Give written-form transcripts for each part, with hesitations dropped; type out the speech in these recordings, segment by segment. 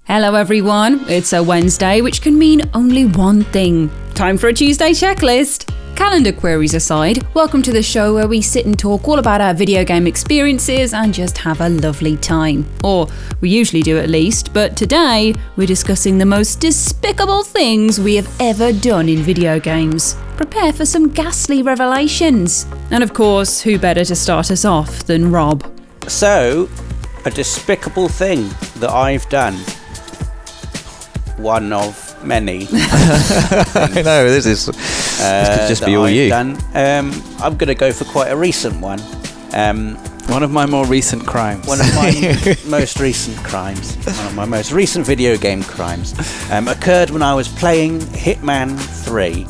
Hello everyone, it's a Wednesday, which can mean only one thing. Time for a Tuesday checklist. Calendar queries aside, welcome to the show where we sit and talk all about our video game experiences and just have a lovely time. Or we usually do at least, but today we're discussing the most despicable things we have ever done in video games. Prepare for some ghastly revelations. And of course, who better to start us off than Rob? So, a despicable thing that I've done. One of many. I know, this could just be all you. I'm going to go for quite a recent one. One of my more recent crimes. One of my most recent crimes. One of my most recent video game crimes. Occurred when I was playing Hitman 3.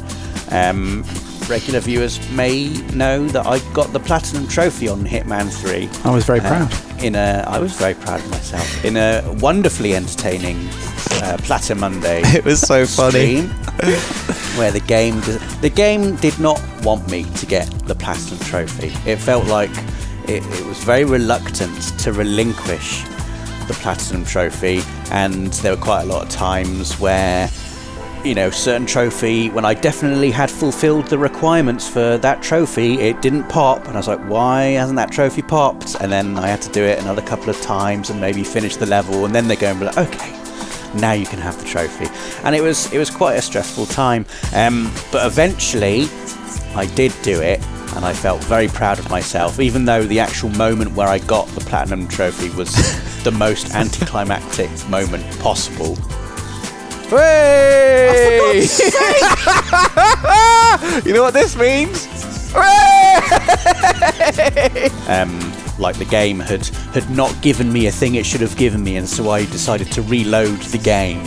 Regular viewers may know that I got the Platinum Trophy on Hitman 3. I was very proud. I was very proud of myself. In a wonderfully entertaining Platinum Monday. It was so funny. Where the game did not want me to get the Platinum Trophy. It felt like it was very reluctant to relinquish the Platinum Trophy, and there were quite a lot of times where, you know, certain trophy, when I definitely had fulfilled the requirements for that trophy, it didn't pop, and I was like, why hasn't that trophy popped? And then I had to do it another couple of times and maybe finish the level, and then they're going like, okay, now you can have the trophy. And it was quite a stressful time, but eventually I did do it, and I felt very proud of myself, even though the actual moment where I got the Platinum Trophy was the most anticlimactic moment possible. Hooray! You know what this means? Hooray! Like the game had not given me a thing it should have given me, and so I decided to reload the game.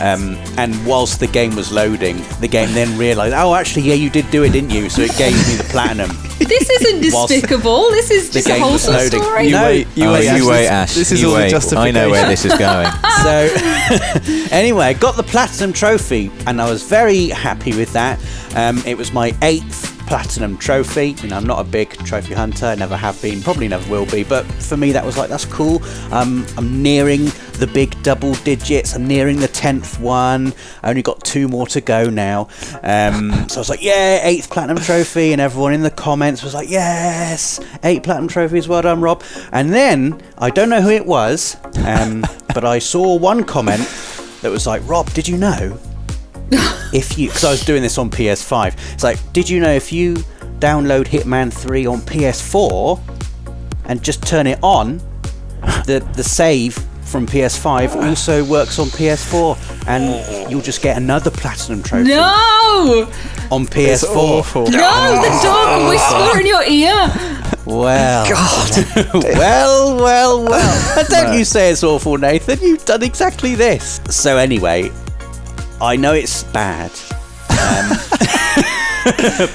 And whilst the game was loading, the game then realised, oh, actually, yeah, you did do it, didn't you? So it gave me the platinum. This isn't despicable. This is just a wholesome story. You wait, Ash. This is all the justification. I know where this is going. So, anyway, I got the Platinum Trophy, and I was very happy with that. It was my 8th Platinum Trophy. You know, I'm not a big trophy hunter. I never have been, probably never will be. But for me, that was like, that's cool. I'm nearing the big double digits. I'm nearing the 10th one. I only got 2 more to go now. So I was like, yeah, 8th Platinum Trophy, and everyone in the comments was like, yes, 8 Platinum Trophies, well done, Rob. And then, I don't know who it was, but I saw one comment that was like, Rob, did you know, because I was doing this on PS5, it's like, did you know if you download Hitman 3 on PS4 and just turn it on, the save from PS5 also works on PS4, and you'll just get another Platinum Trophy. No! On PS4. It's awful. No, the dog whisper in your ear. Well, God. well. And don't you say it's awful, Nathan. You've done exactly this. So anyway, I know it's bad,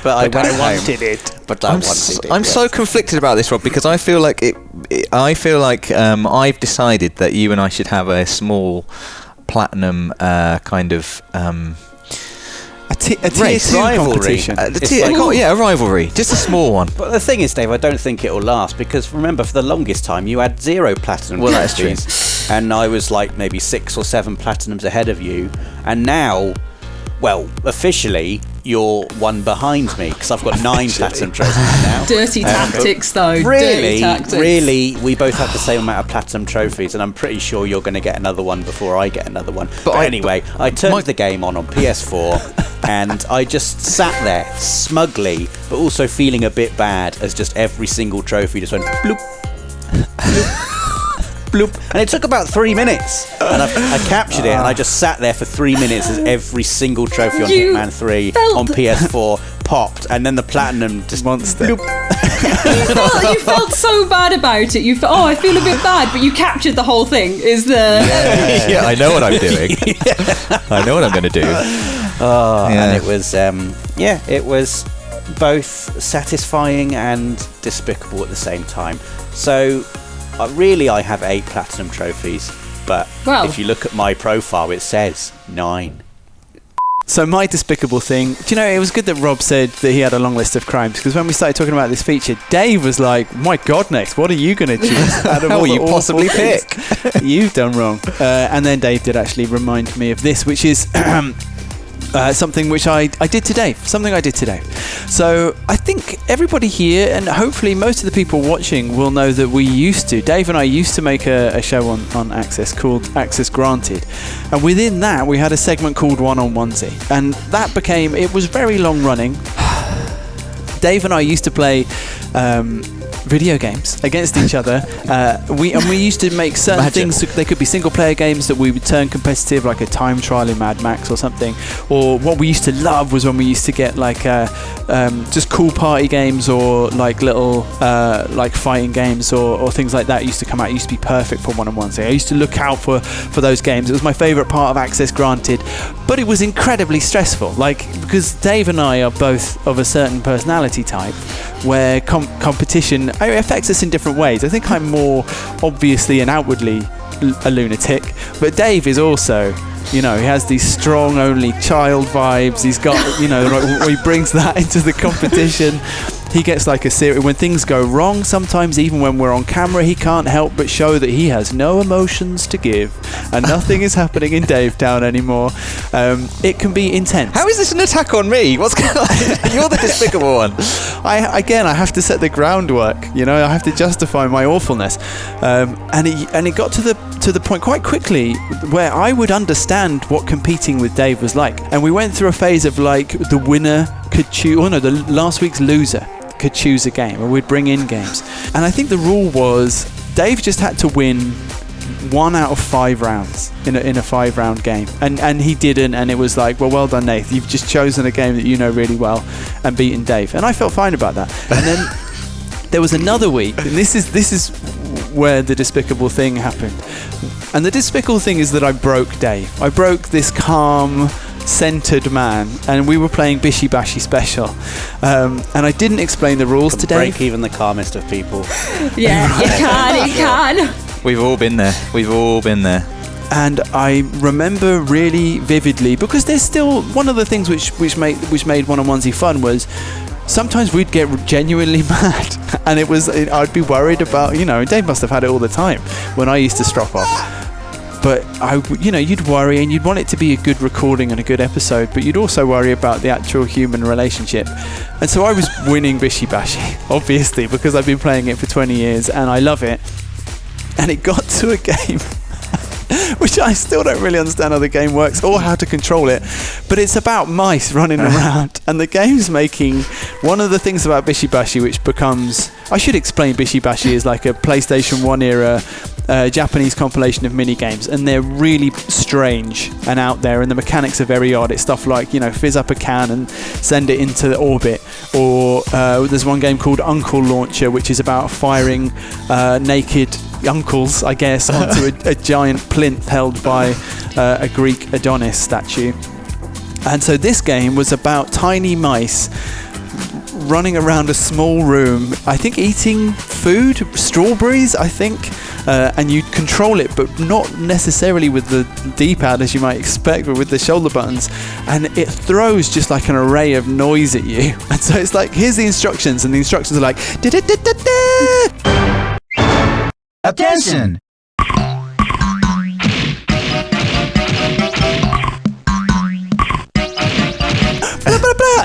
but I wanted it. But I wanted it. I'm so conflicted about this, Rob, because I feel like I've decided that you and I should have a small platinum kind of a tier 2 rivalry. competition. A rivalry, just a small one. But the thing is, Dave, I don't think it will last, because remember, for the longest time you had 0 platinum trophies, and I was like maybe 6 or 7 platinums ahead of you, and now, well, officially you're 1 behind me, because I've got 9 platinum trophies now. Dirty tactics, though. Really, Dirty tactics. we both have the same amount of platinum trophies, and I'm pretty sure you're going to get another one before I get another one. But anyway, I turned the game on PS4, and I just sat there smugly, but also feeling a bit bad, as just every single trophy just went bloop, bloop. Bloop. And it took about 3 minutes, and I captured it, and I just sat there for 3 minutes as every single trophy on Hitman 3 on PS4 popped, and then the platinum just monster. You felt so bad about it. You felt, I feel a bit bad, but you captured the whole thing. Yeah, I know what I'm doing. I know what I'm going to do. And it was, it was both satisfying and despicable at the same time. So, I have 8 platinum trophies, but if you look at my profile, it says 9. So my despicable thing, do you know, it was good that Rob said that he had a long list of crimes, because when we started talking about this feature, Dave was like, my God, Next, what are you going to choose? How will you possibly pick? You've done wrong. And then Dave did actually remind me of this, which is something which I did today. So I think everybody here, and hopefully most of the people watching, will know that Dave and I used to make a show on Access called Access Granted. And within that, we had a segment called One on Onesie. And that it was very long running. Dave and I used to play video games against each other. We used to make certain things. They could be single player games that we would turn competitive, like a time trial in Mad Max or something. Or what we used to love was when we used to get like just cool party games, or like little like fighting games or things like that used to come out. It used to be perfect for one-on-one. So I used to look out for those games. It was my favourite part of Access Granted, but it was incredibly stressful. Because Dave and I are both of a certain personality type, where competition it affects us in different ways. I think I'm more obviously and outwardly a lunatic, but Dave is also, he has these strong only child vibes. He's got, he brings that into the competition. He gets like a serious, when things go wrong, sometimes even when we're on camera, he can't help but show that he has no emotions to give, and nothing is happening in Dave Town anymore. It can be intense. How is this an attack on me? What's going on? You're the despicable one. I have to set the groundwork. I have to justify my awfulness, and it got to the point quite quickly where I would understand what competing with Dave was like, and we went through a phase of like the winner could choose. The last week's loser could choose a game, or we'd bring in games, and I think the rule was Dave just had to win 1 out of 5 rounds in a 5-round game, and he didn't, and it was like, well done, Nath, you've just chosen a game that you know really well and beaten Dave, and I felt fine about that. And then there was another week, and this is where the despicable thing happened, and the despicable thing is that I broke Dave. I broke this calm, centered man, and we were playing Bishy Bashy Special, and I didn't explain the rules to Dave. Break even the calmest of people. Yeah, you can. We've all been there. And I remember really vividly, because there's still one of the things which made One on Onesie fun was sometimes we'd get genuinely mad, and I'd be worried about, Dave must have had it all the time when I used to strop off. But you'd worry, and you'd want it to be a good recording and a good episode, but you'd also worry about the actual human relationship. And so I was winning Bishy Bashy, obviously, because I've been playing it for 20 years and I love it. And it got to a game which I still don't really understand how the game works or how to control it, but it's about mice running around, and the game's making one of the things about Bishy Bashy, which becomes, I should explain, Bishy Bashy is like a PlayStation 1 era Japanese compilation of mini games, and they're really strange and out there, and the mechanics are very odd. It's stuff like, fizz up a can and send it into the orbit, or there's one game called Uncle Launcher, which is about firing naked uncles, I guess, onto a giant plinth held by a Greek Adonis statue. And so this game was about tiny mice running around a small room, I think eating food, strawberries, I think, and you control it, but not necessarily with the D-pad as you might expect, but with the shoulder buttons, and it throws just like an array of noise at you. And so it's like, here's the instructions, and the instructions are like, attention!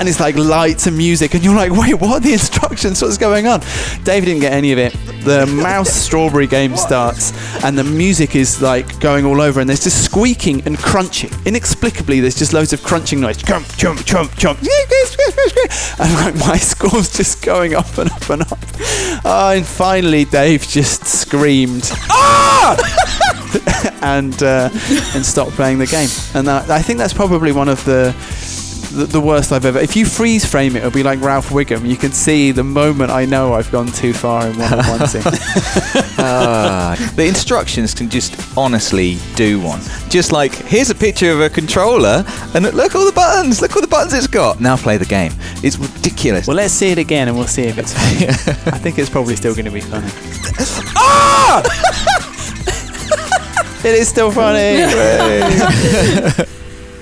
and it's like lights and music, and you're like, wait, what are the instructions? What's going on? David didn't get any of it. The mouse strawberry game starts, and the music is like going all over, and there's just squeaking and crunching. Inexplicably, there's just loads of crunching noise. Chomp, chomp, chomp, chomp. And like my score's just going up and up and up. And finally, Dave just screamed, "Ah!" and stopped playing the game. And I think that's probably one of the worst I've ever. If you freeze frame it, it'll be like Ralph Wiggum. You can see the moment I know I've gone too far in one scene. The instructions can just honestly do one. Just like, here's a picture of a controller, and look all the buttons. Look all the buttons it's got. Now play the game. It's ridiculous. Well, let's see it again, and we'll see if it's funny. I think it's probably still going to be funny. Ah! It is still funny.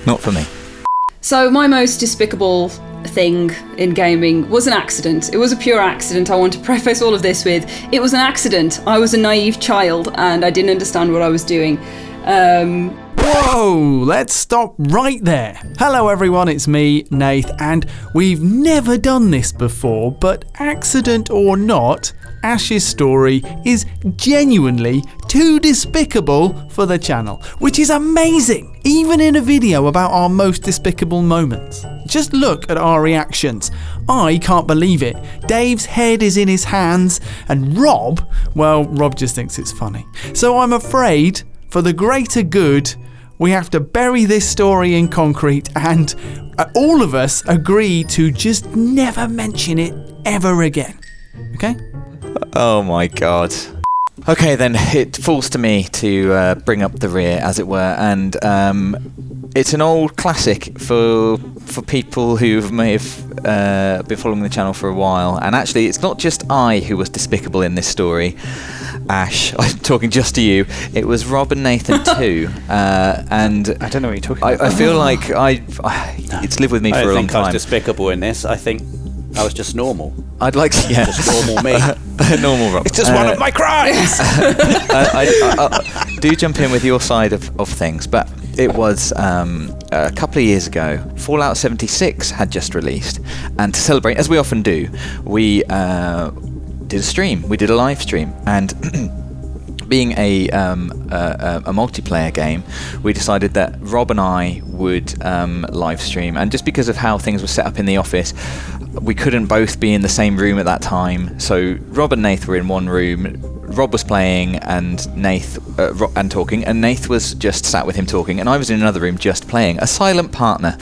Not for me. So my most despicable thing in gaming was an accident. It was a pure accident. I want to preface all of this with, it was an accident. I was a naive child and I didn't understand what I was doing. Whoa, let's stop right there. Hello everyone, it's me, Nath, and we've never done this before, but accident or not, Ash's story is genuinely too despicable for the channel, which is amazing, even in a video about our most despicable moments. Just look at our reactions. I can't believe it. Dave's head is in his hands, and Rob just thinks it's funny. So I'm afraid, for the greater good, we have to bury this story in concrete, and all of us agree to just never mention it ever again. Okay? Oh my god. Okay, then it falls to me to bring up the rear, as it were, and it's an old classic for people who may have been following the channel for a while. And actually, it's not just I who was despicable in this story. Ash, I'm talking just to you. It was Rob and Nathan too, and I don't know what you're talking about. I feel like it's lived with me for a long I think I time. was despicable in this. I think I was just normal. I'd like to, yeah, Just normal me. normal Rob. It's just one of my crimes. I do jump in with your side of things, but it was a couple of years ago. Fallout 76 had just released, and to celebrate, as we often do, we did a stream. We did a live stream, and being a multiplayer game, we decided that Rob and I would live stream, and just because of how things were set up in the office, we couldn't both be in the same room at that time. So Rob and Nath were in one room. Rob was playing and and talking, and Nath was just sat with him talking, and I was in another room just playing, a silent partner.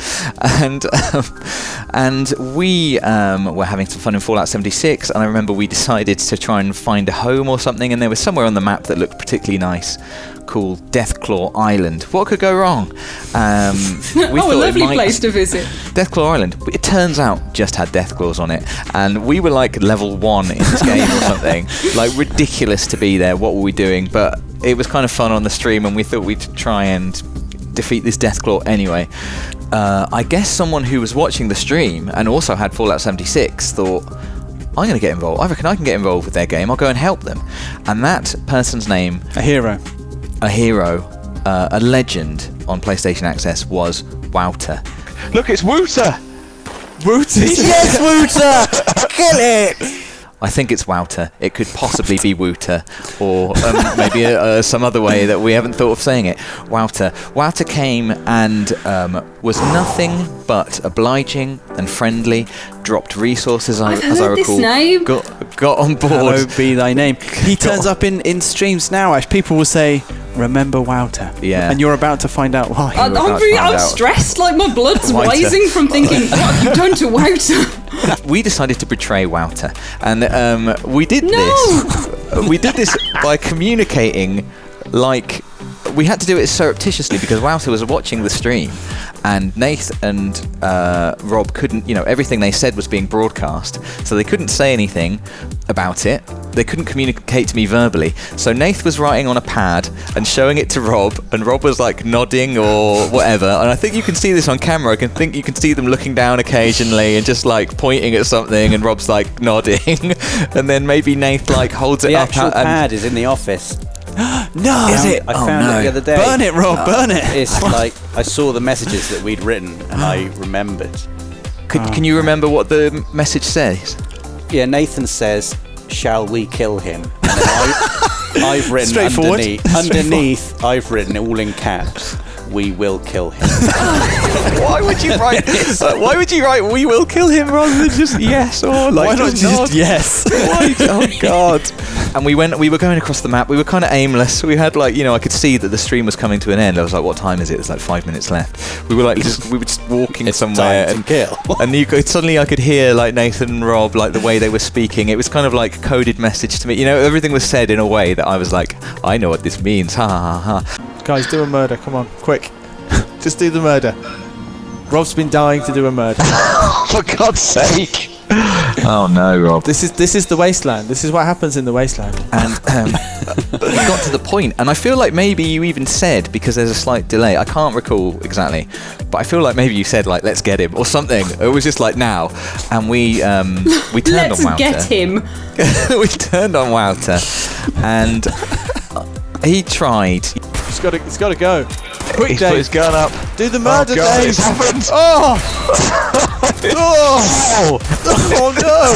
And we were having some fun in Fallout 76, and I remember we decided to try and find a home or something, and there was somewhere on the map that looked particularly nice, called Deathclaw Island. What could go wrong? A lovely place to visit. Deathclaw Island. It turns out just had Deathclaws on it, and we were like level 1 in this game or something. Like, ridiculous to be there. What were we doing? But it was kind of fun on the stream, and we thought we'd try and defeat this Deathclaw anyway. I guess someone who was watching the stream and also had Fallout 76 thought, I'm going to get involved. I reckon I can get involved with their game. I'll go and help them. And that person's name... A hero, a legend on PlayStation Access was Wouter. Look, it's Wouter! Wouter. Yes, Wouter! Kill it! I think it's Wouter. It could possibly be Wouter, or maybe some other way that we haven't thought of saying it. Wouter. Wouter came and was nothing but obliging and friendly, dropped resources, as I recall. This name. Got on board. Hallowed be thy name. He turns up in streams now, Ash. People will say, remember Wouter. Yeah. And you're about to find out why. I'm stressed, like my blood's Wouter. rising from thinking, what have you done to Wouter? We decided to betray Wouter, and we did this. We did this by communicating, like, we had to do it surreptitiously because Wouter was watching the stream, and Nath and Rob couldn't, everything they said was being broadcast, so they couldn't say anything about it. They couldn't communicate to me verbally. So Nath was writing on a pad and showing it to Rob, and Rob was like nodding or whatever. And I think you can see this on camera. You can see them looking down occasionally and just like pointing at something, and Rob's like nodding. And then maybe Nath like holds it The up. actual pad is in the office. No! Is it? I found it the other day. Burn it, Rob, burn it! It's like, I saw the messages that we'd written, and I remembered. Can you remember what the message says? Yeah, Nathan says, shall we kill him? And then I've written Straightforward. underneath, I've written all in caps, we will kill him. Why would you write this? Why would you write "we will kill him" rather than just yes or like? Why not just yes? Why? Oh God! And we were going across the map. We were kind of aimless. We had like, I could see that the stream was coming to an end. I was like, "What time is it?" It's like 5 minutes left. We were just walking somewhere, time to kill. And suddenly I could hear like Nathan and Rob, like the way they were speaking. It was kind of like coded message to me. Everything was said in a way that I was like, I know what this means. Ha ha ha. Guys, do a murder. Come on, quick. Just do the murder. Rob's been dying to do a murder. For God's sake! Oh no, Rob. This is the wasteland. This is what happens in the wasteland. And it got to the point, and I feel like maybe you even said, because there's a slight delay, I can't recall exactly, but I feel like maybe you said like, let's get him or something. It was just like now, and we turned Let's on Wouter. get him. We turned on Wouter, and he tried. It's got to go. Quick, He's put his Dave. gun up. Do the murder, God, Dave. it's happened. Oh! Oh no!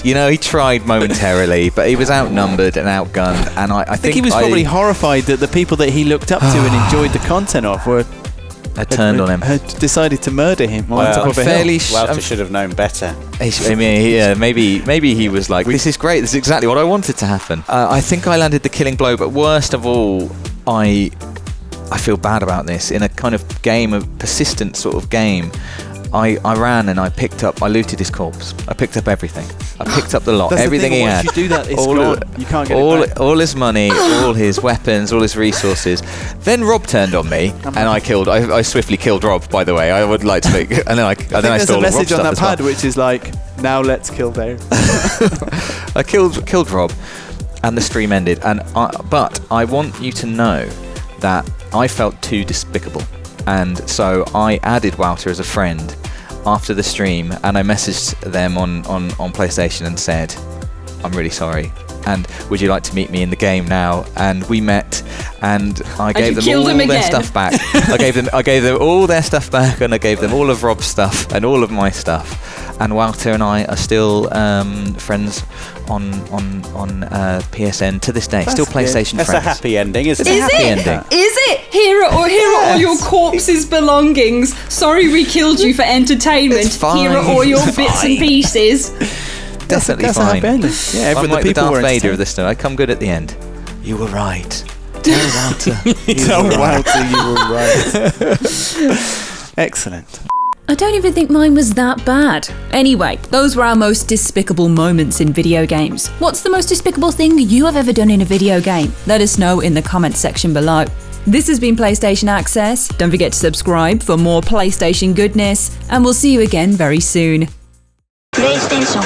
You know, he tried momentarily, but he was outnumbered and outgunned, and I I think he was probably horrified that the people that he looked up to and enjoyed the content of had turned on him. Had decided to murder him on top of a hill. Wouter should have known better. I mean, yeah, maybe he was like, this is great, this is exactly what I wanted to happen. I think I landed the killing blow, but worst of all, I feel bad about this. In a kind of game, a persistent sort of game, I ran and I looted his corpse. I picked up everything. I picked up the lot, That's everything the thing, he once had. you do that, it's gone. You can't get it back. All his money, all his weapons, all his resources. Then Rob turned on me, and I swiftly killed Rob. By the way, I would like to make, and then I There's stole a message Rob's on that stuff as pad which is like, now let's kill Dave. I killed Rob, and the stream ended. But I want you to know that I felt too despicable, and so I added Wouter as a friend after the stream, and I messaged them on PlayStation and said, I'm really sorry, and would you like to meet me in the game now? And we met, and I gave them all their stuff back. I gave them all their stuff back, and I gave them all of Rob's stuff and all of my stuff. And Wouter and I are still friends on PSN to this day. Still PlayStation That's friends. a happy ending, isn't it? Is happy it? ending. Is it? Here are all your corpse's belongings. Sorry we killed you for entertainment. It's fine. Here are all your It's bits fine. and pieces. Definitely That's a fine. happy ending. Yeah, I'm the like the people Darth were Vader of entertained. this story. I come good at the end. You were right. Tell Wouter. Tell Wouter you were right. Excellent. I don't even think mine was that bad. Anyway, those were our most despicable moments in video games. What's the most despicable thing you have ever done in a video game? Let us know in the comments section below. This has been PlayStation Access. Don't forget to subscribe for more PlayStation goodness, and we'll see you again very soon. PlayStation